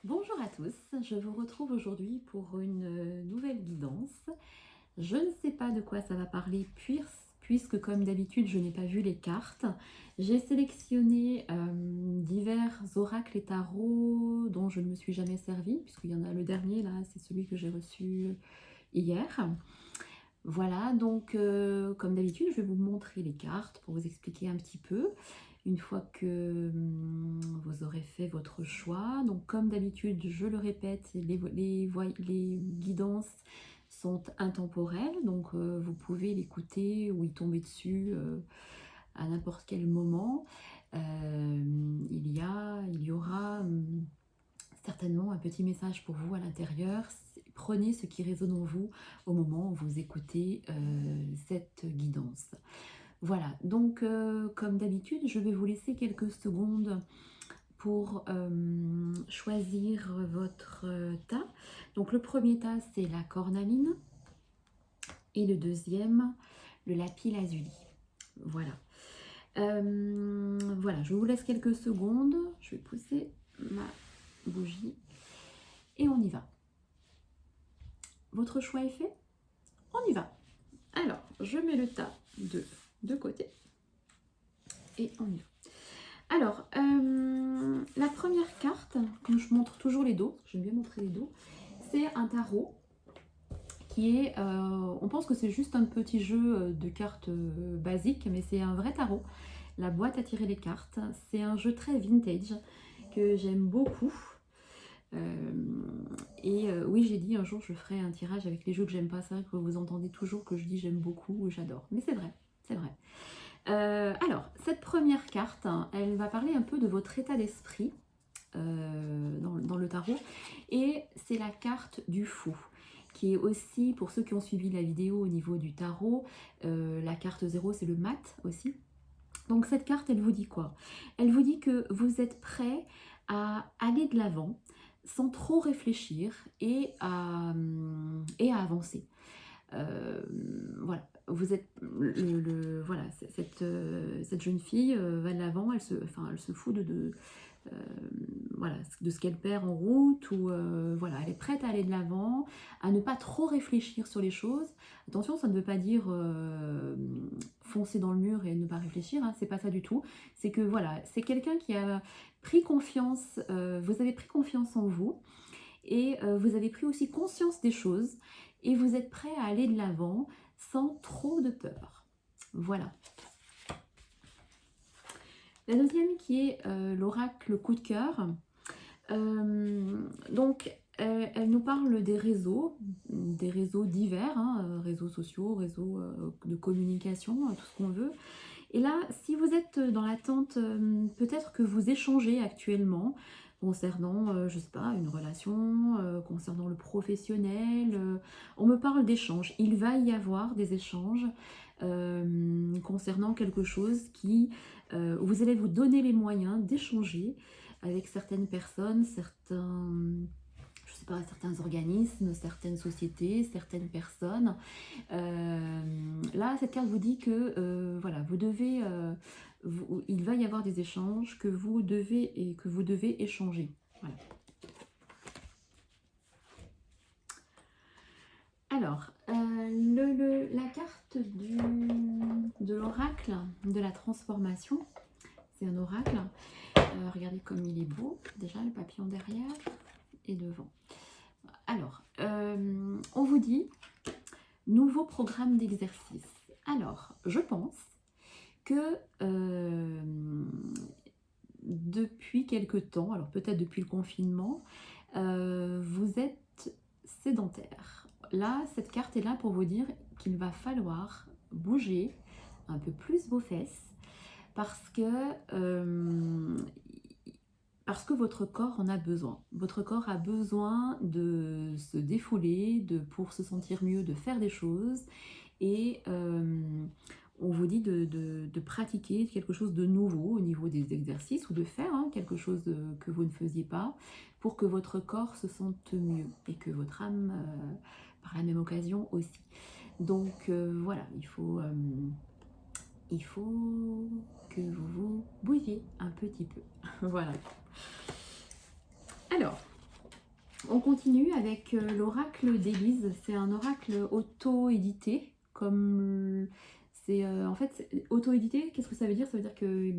Bonjour à tous, je vous retrouve aujourd'hui pour une nouvelle guidance. Je ne sais pas de quoi ça va parler puisque comme d'habitude je n'ai pas vu les cartes. J'ai sélectionné divers oracles et tarots dont je ne me suis jamais servi, puisqu'il y en a le dernier là, c'est celui que j'ai reçu hier. Voilà, donc comme d'habitude, je vais vous montrer les cartes pour vous expliquer un petit peu. Une fois que vous aurez fait votre choix, donc comme d'habitude, je le répète, les guidances sont intemporelles, donc vous pouvez l'écouter ou y tomber dessus à n'importe quel moment. Il y aura certainement un petit message pour vous à l'intérieur. Prenez ce qui résonne en vous au moment où vous écoutez cette guidance. Voilà, donc comme d'habitude, je vais vous laisser quelques secondes pour choisir votre tas. Donc le premier tas, c'est la cornaline et le deuxième, le lapis lazuli. Voilà. Voilà, je vous laisse quelques secondes. Je vais pousser ma bougie et on y va. Votre choix est fait? On y va. Alors, je mets le tas de côté et on y va. Alors, la première carte, comme je montre toujours les dos, j'aime bien montrer les dos, c'est un tarot qui est, on pense que c'est juste un petit jeu de cartes basique, mais c'est un vrai tarot. La boîte à tirer les cartes, c'est un jeu très vintage que j'aime beaucoup. Oui, j'ai dit un jour je ferai un tirage avec les jeux que j'aime pas. C'est vrai que vous entendez toujours que je dis j'aime beaucoup ou j'adore, mais c'est vrai, c'est vrai. Alors, cette première carte, hein, elle va parler un peu de votre état d'esprit dans le tarot, et c'est la carte du fou, qui est aussi, pour ceux qui ont suivi la vidéo au niveau du tarot, la carte 0, c'est le mat aussi. Donc cette carte, elle vous dit quoi? Elle vous dit que vous êtes prêt à aller de l'avant sans trop réfléchir et à avancer. Voilà, vous êtes voilà, cette jeune fille va de l'avant, elle se fout voilà, de ce qu'elle perd en route, ou voilà, elle est prête à aller de l'avant, à ne pas trop réfléchir sur les choses. Attention, ça ne veut pas dire foncer dans le mur et ne pas réfléchir, hein, c'est pas ça du tout. C'est que voilà, c'est quelqu'un qui a pris confiance, vous avez pris confiance en vous, et vous avez pris aussi conscience des choses, et vous êtes prêt à aller de l'avant sans trop de peur. Voilà. La deuxième qui est l'oracle coup de cœur. Donc, elle nous parle des réseaux divers, hein, réseaux sociaux, réseaux de communication, tout ce qu'on veut. Et là, si vous êtes dans l'attente, peut-être que vous échangez actuellement concernant, je ne sais pas, une relation, concernant le professionnel. On me parle d'échanges. Il va y avoir des échanges concernant quelque chose vous allez vous donner les moyens d'échanger avec certaines personnes, je sais pas, certains organismes, certaines sociétés, certaines personnes. Là, cette carte vous dit que voilà, il va y avoir des échanges que vous devez échanger. Voilà. Alors, la carte de l'oracle de la transformation, c'est un oracle. Regardez comme il est beau, déjà le papillon derrière et devant. Alors, on vous dit nouveau programme d'exercice. Alors, je pense que depuis quelque temps, alors peut-être depuis le confinement, vous êtes sédentaire. Là, cette carte est là pour vous dire qu'il va falloir bouger un peu plus vos fesses parce que votre corps en a besoin. Votre corps a besoin de se défouler, pour se sentir mieux, de faire des choses. Et on vous dit de pratiquer quelque chose de nouveau au niveau des exercices, ou de faire quelque chose que vous ne faisiez pas, pour que votre corps se sente mieux et que votre âme, par la même occasion aussi. Donc voilà, il faut que vous vous bougiez un petit peu. Voilà. Alors, On continue avec l'oracle d'Élise. C'est un oracle auto-édité, comme c'est en fait auto-édité. Qu'est-ce que ça veut dire? Ça veut dire que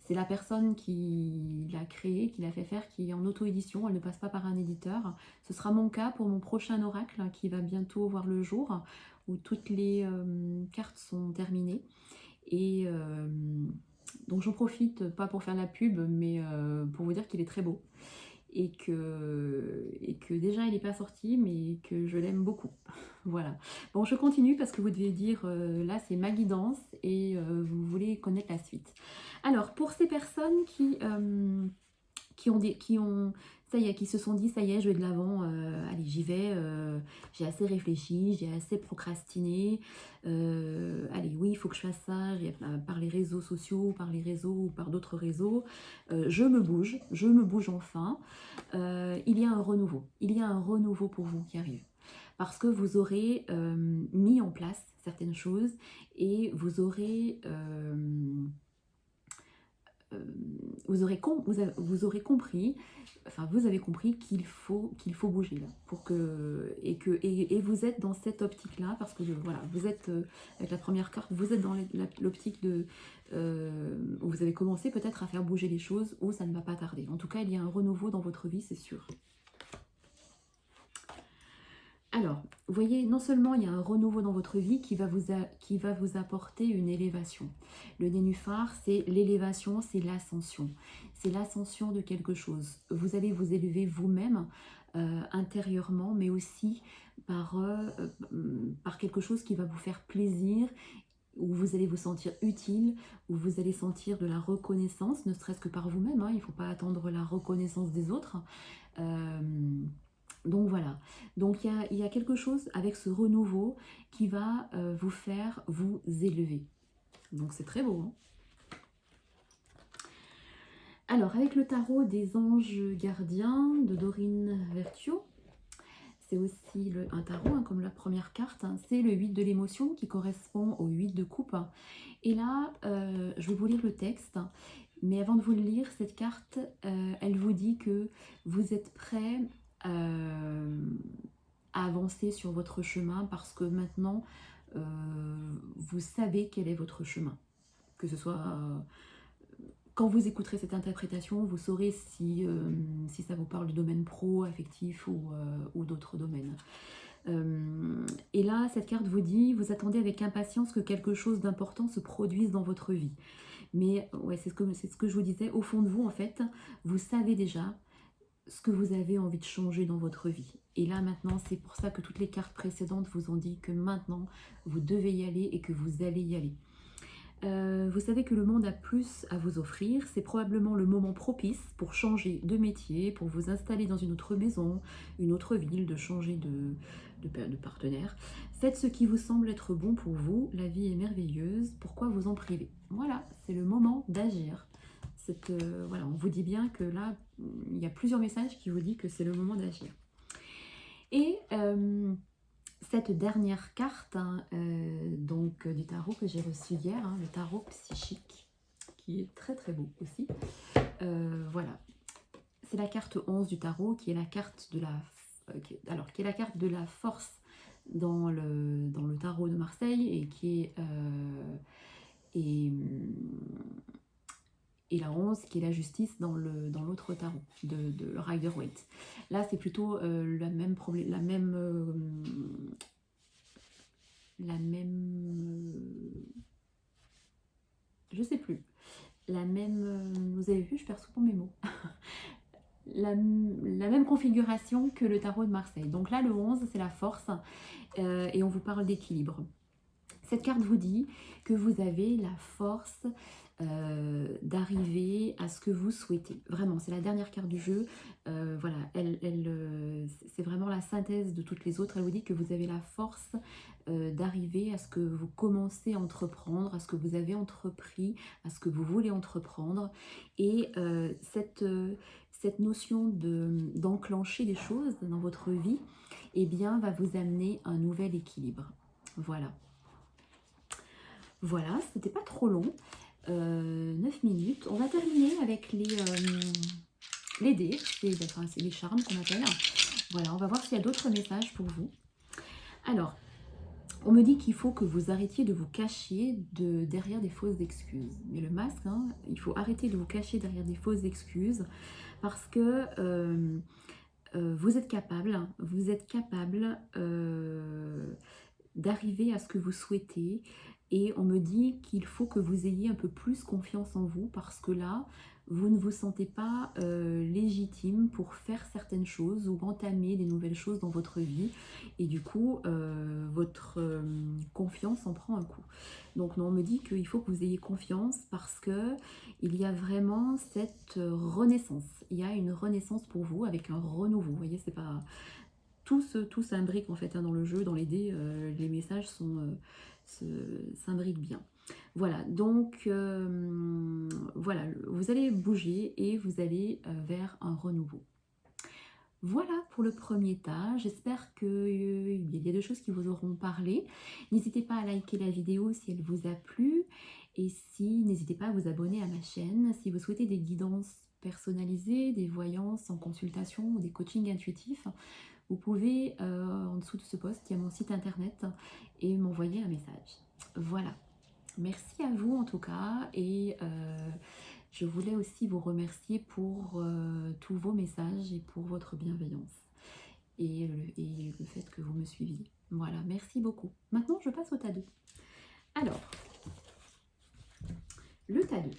c'est la personne qui l'a créé, qui l'a fait faire, qui est en auto-édition. Elle ne passe pas par un éditeur. Ce sera mon cas pour mon prochain oracle qui va bientôt voir le jour, où toutes les cartes sont terminées. Et donc j'en profite, pas pour faire la pub, mais pour vous dire qu'il est très beau. Et que déjà il n'est pas sorti, mais que je l'aime beaucoup. Voilà. Bon, je continue parce que vous devez dire, là c'est ma guidance et vous voulez connaître la suite. Alors, pour ces personnes ça y est, qui se sont dit, ça y est, je vais de l'avant, allez, j'y vais, j'ai assez réfléchi, j'ai assez procrastiné, allez, oui, il faut que je fasse ça, par les réseaux sociaux, par les réseaux ou par d'autres réseaux, je me bouge enfin, il y a un renouveau pour vous qui arrive. Parce que vous aurez mis en place certaines choses et vous aurez compris, enfin vous avez compris qu'il faut bouger là, pour que et vous êtes dans cette optique là parce que voilà, vous êtes avec la première carte, vous êtes dans l'optique de où vous avez commencé peut-être à faire bouger les choses, ou ça ne va pas tarder. En tout cas, il y a un renouveau dans votre vie, c'est sûr. Alors, vous voyez, non seulement il y a un renouveau dans votre vie qui va vous apporter une élévation. Le nénuphar, c'est l'élévation, c'est l'ascension. C'est l'ascension de quelque chose. Vous allez vous élever vous-même intérieurement, mais aussi par quelque chose qui va vous faire plaisir, où vous allez vous sentir utile, où vous allez sentir de la reconnaissance, ne serait-ce que par vous-même, hein, il ne faut pas attendre la reconnaissance des autres. Donc voilà, donc il y a quelque chose avec ce renouveau qui va vous faire vous élever. Donc c'est très beau. Hein. Alors avec le tarot des anges gardiens de Dorine Virtue, c'est aussi un tarot, hein, comme la première carte, hein, c'est le 8 de l'émotion qui correspond au 8 de coupe. Et là, je vais vous lire le texte, mais avant de vous le lire, cette carte, elle vous dit que vous êtes prêt à avancer sur votre chemin parce que maintenant, vous savez quel est votre chemin. Que ce soit... quand vous écouterez cette interprétation, vous saurez si ça vous parle du domaine pro, affectif ou d'autres domaines. Et là, cette carte vous dit, vous attendez avec impatience que quelque chose d'important se produise dans votre vie. Mais ouais, c'est ce que je vous disais, au fond de vous, en fait, vous savez déjà ce que vous avez envie de changer dans votre vie. Et là, maintenant, c'est pour ça que toutes les cartes précédentes vous ont dit que maintenant, vous devez y aller et que vous allez y aller. Vous savez que le monde a plus à vous offrir, c'est probablement le moment propice pour changer de métier, pour vous installer dans une autre maison, une autre ville, de changer de partenaire. Faites ce qui vous semble être bon pour vous, la vie est merveilleuse, pourquoi vous en priver? Voilà, c'est le moment d'agir. Voilà, on vous dit bien que là, il y a plusieurs messages qui vous disent que c'est le moment d'agir. Et cette dernière carte, hein, donc du tarot que j'ai reçu hier, hein, le tarot psychique, qui est très très beau aussi. Voilà, c'est la carte 11 du tarot, qui est la carte de la force dans le tarot de Marseille, et qui est et la 11 qui est la justice dans l'autre tarot de Rider-Waite. Là, c'est plutôt la même je sais plus, vous avez vu, je perds souvent mes mots. la même configuration que le tarot de Marseille. Donc là, le 11, c'est la force, et on vous parle d'équilibre. Cette carte vous dit que vous avez la force d'arriver à ce que vous souhaitez. Vraiment, c'est la dernière carte du jeu. Voilà, c'est vraiment la synthèse de toutes les autres. Elle vous dit que vous avez la force d'arriver à ce que vous commencez à entreprendre, à ce que vous avez entrepris, à ce que vous voulez entreprendre. Et cette notion d'enclencher des choses dans votre vie, eh bien, va vous amener un nouvel équilibre. Voilà. Voilà, c'était pas trop long. 9 minutes. On va terminer avec les dés, c'est les charmes qu'on appelle. Voilà, on va voir s'il y a d'autres messages pour vous. Alors, on me dit qu'il faut que vous arrêtiez de vous cacher derrière des fausses excuses. Mais le masque, hein, il faut arrêter de vous cacher derrière des fausses excuses parce que vous êtes capable, d'arriver à ce que vous souhaitez. Et on me dit qu'il faut que vous ayez un peu plus confiance en vous parce que là, vous ne vous sentez pas légitime pour faire certaines choses ou entamer des nouvelles choses dans votre vie. Et du coup, votre confiance en prend un coup. Donc non, on me dit qu'il faut que vous ayez confiance parce que il y a vraiment cette renaissance. Il y a une renaissance pour vous avec un renouveau. Vous voyez, c'est pas... Tout s'imbrique en fait hein, dans le jeu, dans les dés, les messages s'imbriquent bien. Voilà, donc voilà, vous allez bouger et vous allez vers un renouveau. Voilà pour le premier tas, j'espère qu'il y a des choses qui vous auront parlé. N'hésitez pas à liker la vidéo si elle vous a plu et n'hésitez pas à vous abonner à ma chaîne si vous souhaitez des guidances personnalisées, des voyances en consultation ou des coachings intuitifs. Vous pouvez, en dessous de ce post, il y a mon site internet et m'envoyer un message. Voilà. Merci à vous en tout cas et je voulais aussi vous remercier pour tous vos messages et pour votre bienveillance et le fait que vous me suiviez. Voilà, merci beaucoup. Maintenant, je passe au tas 2. Alors, le tas 2.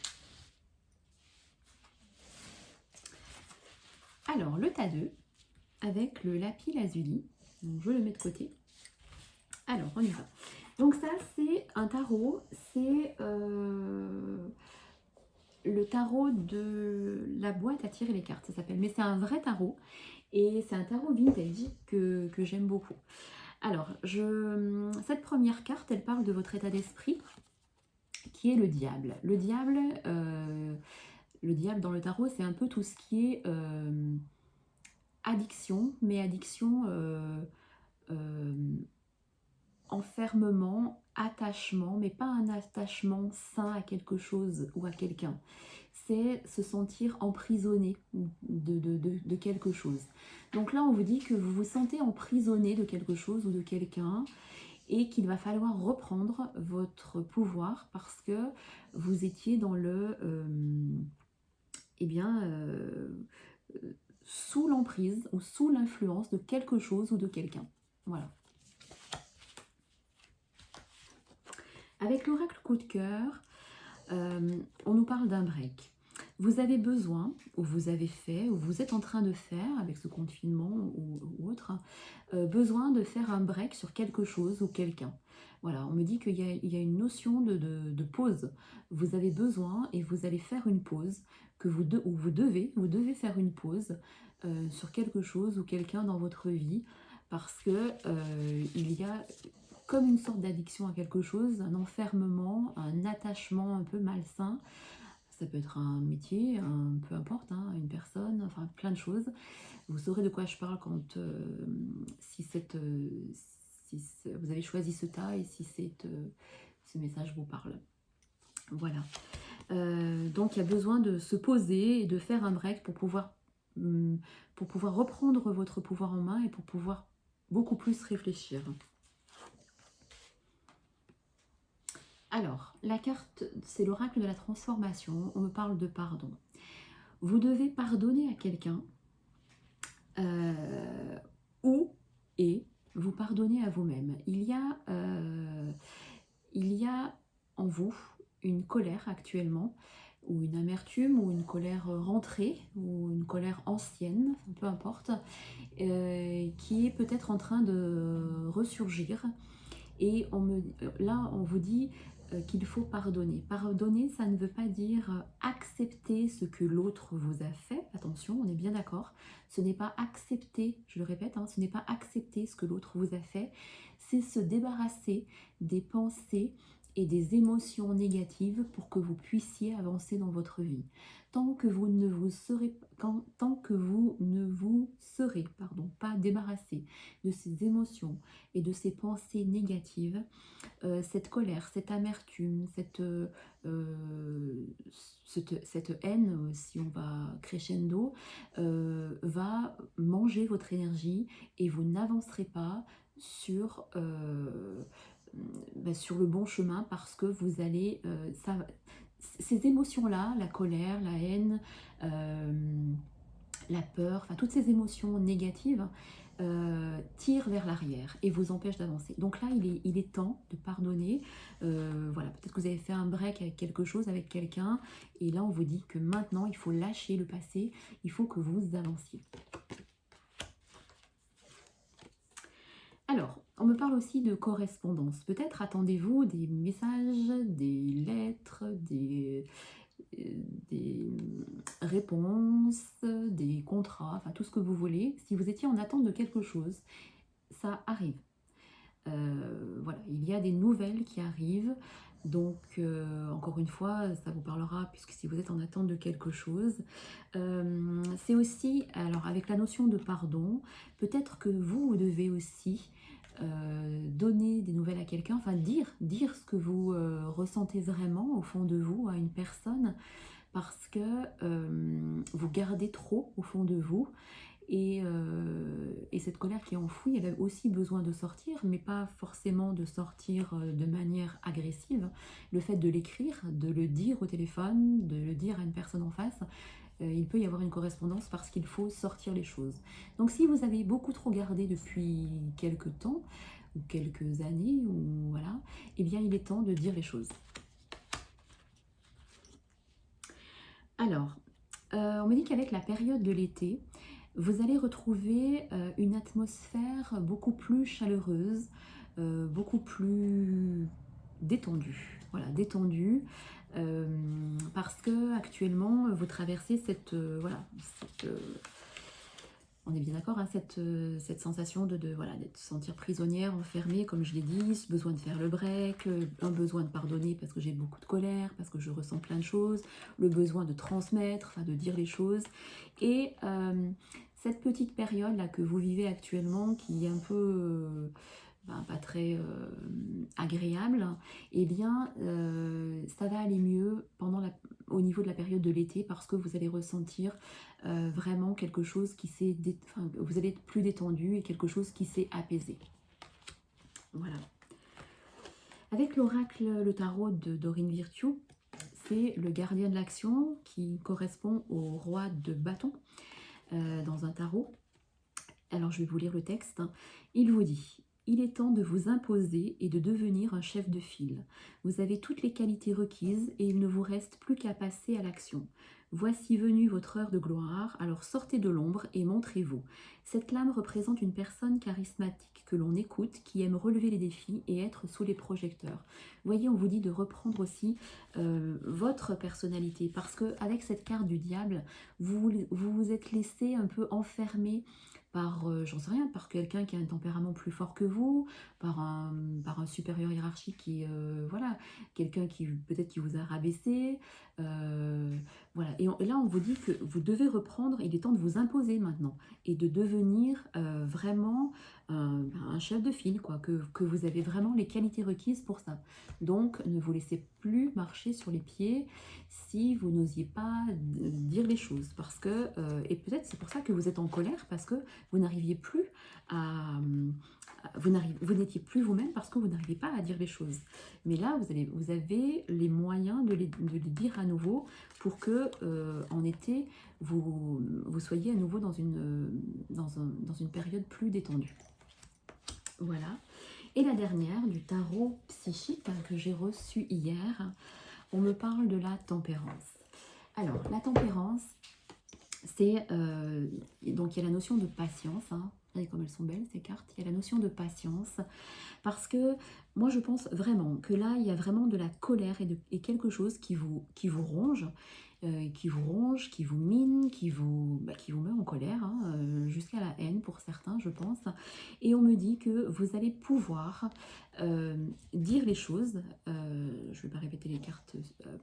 Alors, le tas 2, avec le lapis lazuli. Donc, je le mets de côté. Alors, on y va. Donc ça, c'est un tarot. C'est le tarot de la boîte à tirer les cartes, ça s'appelle. Mais c'est un vrai tarot. Et c'est un tarot vintage que j'aime beaucoup. Alors, cette première carte, elle parle de votre état d'esprit, qui est le diable. Le diable dans le tarot, c'est un peu tout ce qui est addiction, mais addiction, enfermement, attachement, mais pas un attachement sain à quelque chose ou à quelqu'un. C'est se sentir emprisonné de quelque chose. Donc là, on vous dit que vous vous sentez emprisonné de quelque chose ou de quelqu'un et qu'il va falloir reprendre votre pouvoir parce que vous étiez dans le... sous l'emprise ou sous l'influence de quelque chose ou de quelqu'un. Voilà. Avec l'oracle coup de cœur, on nous parle d'un break. Vous avez besoin, ou vous avez fait, ou vous êtes en train de faire, avec ce confinement ou autre, besoin de faire un break sur quelque chose ou quelqu'un. Voilà, on me dit qu'il y a une notion de pause. Vous avez besoin et vous allez faire une pause, ou vous devez faire une pause sur quelque chose ou quelqu'un dans votre vie, parce que il y a comme une sorte d'addiction à quelque chose, un enfermement, un attachement un peu malsain. Ça peut être un métier, peu importe, hein, une personne, enfin plein de choses. Vous saurez de quoi je parle quand vous avez choisi ce tas et si ce message vous parle. Voilà. Donc il y a besoin de se poser et de faire un break pour pouvoir reprendre votre pouvoir en main et pour pouvoir beaucoup plus réfléchir. Alors, la carte, c'est l'oracle de la transformation. On me parle de pardon. Vous devez pardonner à quelqu'un et vous pardonner à vous-même. Il y a en vous une colère actuellement, ou une amertume, ou une colère rentrée, ou une colère ancienne, peu importe, qui est peut-être en train de ressurgir. Et là, on vous dit qu'il faut pardonner. Pardonner, ça ne veut pas dire accepter ce que l'autre vous a fait. Attention, on est bien d'accord. Ce n'est pas accepter, je le répète, hein, ce n'est pas accepter ce que l'autre vous a fait. C'est se débarrasser des pensées et des émotions négatives pour que vous puissiez avancer dans votre vie. Tant que vous ne vous serez, tant que vous ne vous serez pas débarrassé de ces émotions et de ces pensées négatives, cette colère, cette amertume, cette haine, si on va crescendo, va manger votre énergie et vous n'avancerez pas sur, sur le bon chemin parce que vous allez, ces émotions-là, la colère, la haine, la peur, enfin toutes ces émotions négatives tirent vers l'arrière et vous empêchent d'avancer. Donc là, il est temps de pardonner. Voilà, peut-être que vous avez fait un break avec quelque chose, avec quelqu'un, et là on vous dit que maintenant il faut lâcher le passé, il faut que vous avanciez. Alors, on me parle aussi de correspondance. Peut-être attendez-vous des messages, des lettres, des réponses, des contrats, enfin tout ce que vous voulez. Si vous étiez en attente de quelque chose, ça arrive. Voilà, il y a des nouvelles qui arrivent. Donc, encore une fois, ça vous parlera, puisque si vous êtes en attente de quelque chose. C'est aussi, alors avec la notion de pardon, peut-être que vous devez aussi donner des nouvelles à quelqu'un, enfin dire ce que vous ressentez vraiment au fond de vous à une personne, parce que vous gardez trop au fond de vous. Et cette colère qui est enfouie, elle a aussi besoin de sortir, mais pas forcément de sortir de manière agressive. Le fait de l'écrire, de le dire au téléphone, de le dire à une personne en face, il peut y avoir une correspondance parce qu'il faut sortir les choses. Donc si vous avez beaucoup trop gardé depuis quelques temps, ou quelques années, ou voilà, eh bien il est temps de dire les choses. Alors, on me dit qu'avec la période de l'été, vous allez retrouver une atmosphère beaucoup plus chaleureuse, beaucoup plus détendue. Voilà, détendue, parce que actuellement vous traversez on est bien d'accord, hein, cette sensation voilà, d'être sentir prisonnière, enfermée, comme je l'ai dit, ce besoin de faire le break, un besoin de pardonner parce que j'ai beaucoup de colère, parce que je ressens plein de choses, le besoin de transmettre, enfin de dire les choses. Et cette petite période là que vous vivez actuellement, qui est un peu pas très agréable, eh bien ça va aller mieux au niveau de la période de l'été, parce que vous allez ressentir vraiment quelque chose qui s'est... vous allez être plus détendu et quelque chose qui s'est apaisé. Voilà. Avec l'oracle, le tarot de Dorine Virtue, c'est le gardien de l'action qui correspond au roi de bâton dans un tarot. Alors je vais vous lire le texte. Il vous dit: il est temps de vous imposer et de devenir un chef de file. Vous avez toutes les qualités requises et il ne vous reste plus qu'à passer à l'action. Voici venue votre heure de gloire, alors sortez de l'ombre et montrez-vous. Cette lame représente une personne charismatique que l'on écoute, qui aime relever les défis et être sous les projecteurs. Vous voyez, on vous dit de reprendre aussi votre personnalité, parce qu'avec cette carte du diable, vous vous êtes laissé un peu enfermer par, j'en sais rien, par quelqu'un qui a un tempérament plus fort que vous, par un supérieur hiérarchique qui, voilà, quelqu'un qui peut-être qui vous a rabaissé, voilà. Et là, on vous dit que vous devez reprendre, il est temps de vous imposer maintenant, et de devenir vraiment un chef de file, quoi, que vous avez vraiment les qualités requises pour ça. Donc, ne vous laissez plus marcher sur les pieds si vous n'osiez pas dire les choses, parce que, et peut-être c'est pour ça que vous êtes en colère, parce que vous n'arriviez plus à... Vous n'étiez plus vous-même parce que vous n'arrivez pas à dire les choses. Mais là, vous avez les moyens de les dire à nouveau pour que, en été, vous soyez à nouveau dans une période plus détendue. Voilà. Et la dernière, du tarot psychique que j'ai reçu hier, on me parle de la tempérance. Alors, la tempérance, c'est... donc, il y a la notion de patience, hein. Regardez comme elles sont belles, ces cartes. Il y a la notion de patience, parce que moi, je pense vraiment que là, il y a vraiment de la colère et quelque chose qui vous ronge, qui vous mine, qui vous met en colère, hein. jusqu'à la haine pour certains, je pense. Et on me dit que vous allez pouvoir dire les choses, je ne vais pas répéter les cartes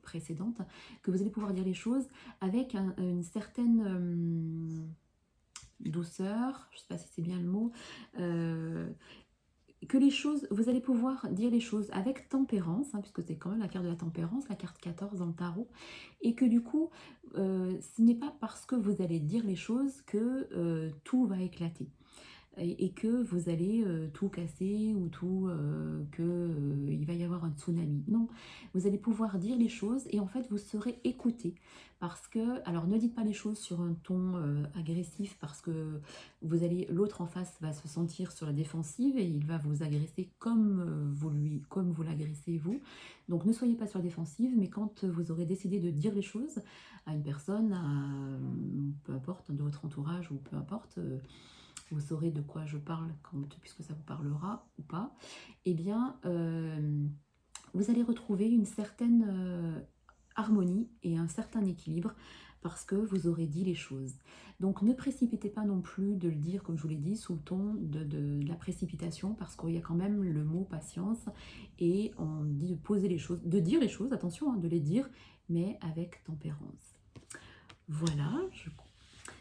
précédentes, que vous allez pouvoir dire les choses avec une certaine douceur, je ne sais pas si c'est bien le mot, que les choses, vous allez pouvoir dire les choses avec tempérance, hein, puisque c'est quand même la carte de la tempérance, la carte 14 dans le tarot, et que du coup, ce n'est pas parce que vous allez dire les choses que tout va éclater. Et que vous allez tout casser ou tout que il va y avoir un tsunami. Non, vous allez pouvoir dire les choses et en fait vous serez écouté parce que alors ne dites pas les choses sur un ton agressif parce que l'autre en face va se sentir sur la défensive et il va vous agresser comme comme vous l'agressez vous. Donc ne soyez pas sur la défensive, mais quand vous aurez décidé de dire les choses à une personne, peu importe de votre entourage ou peu importe. Vous saurez de quoi je parle puisque ça vous parlera ou pas, eh bien, vous allez retrouver une certaine harmonie et un certain équilibre parce que vous aurez dit les choses. Donc ne précipitez pas non plus de le dire, comme je vous l'ai dit, sous le ton de la précipitation parce qu'il y a quand même le mot patience et on dit de poser les choses, de dire les choses, attention, hein, de les dire, mais avec tempérance. Voilà,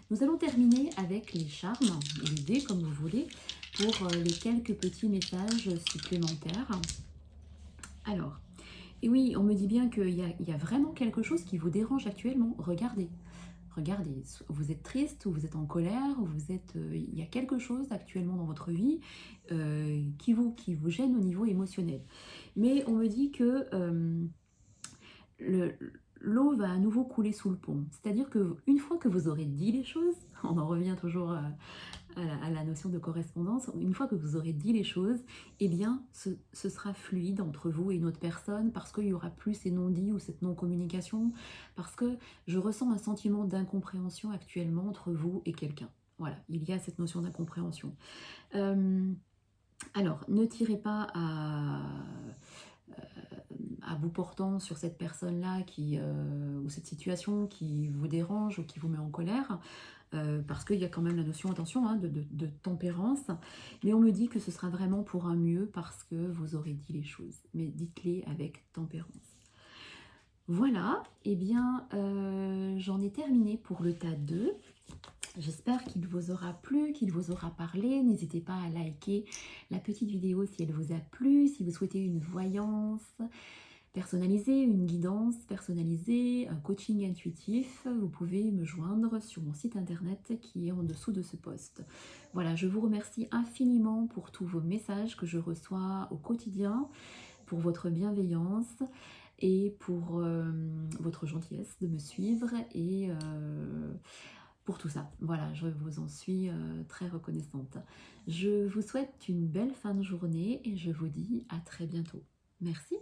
nous allons terminer avec les charmes, les dés comme vous voulez, pour les quelques petits messages supplémentaires. Alors, et oui, on me dit bien qu'il y a vraiment quelque chose qui vous dérange actuellement. Regardez, regardez, vous êtes triste, ou vous êtes en colère, il y a quelque chose actuellement dans votre vie qui vous gêne au niveau émotionnel. Mais on me dit que l'eau va à nouveau couler sous le pont. C'est-à-dire qu'une fois que vous aurez dit les choses, on en revient toujours à la notion de correspondance, une fois que vous aurez dit les choses, eh bien, ce sera fluide entre vous et une autre personne parce qu'il n'y aura plus ces non-dits ou cette non-communication, parce que je ressens un sentiment d'incompréhension actuellement entre vous et quelqu'un. Voilà, il y a cette notion d'incompréhension. Alors, ne tirez pas à bout portant sur cette personne-là ou cette situation qui vous dérange ou qui vous met en colère, parce qu'il y a quand même la notion, attention, hein, de tempérance, mais on me dit que ce sera vraiment pour un mieux parce que vous aurez dit les choses, mais dites-les avec tempérance. Voilà, et eh bien j'en ai terminé pour le tas 2. J'espère qu'il vous aura plu, qu'il vous aura parlé. N'hésitez pas à liker la petite vidéo si elle vous a plu, si vous souhaitez une voyance personnalisée, une guidance personnalisée, un coaching intuitif, vous pouvez me joindre sur mon site internet qui est en dessous de ce post. Voilà, je vous remercie infiniment pour tous vos messages que je reçois au quotidien, pour votre bienveillance et pour votre gentillesse de me suivre et pour tout ça. Voilà, je vous en suis très reconnaissante. Je vous souhaite une belle fin de journée et je vous dis à très bientôt. Merci.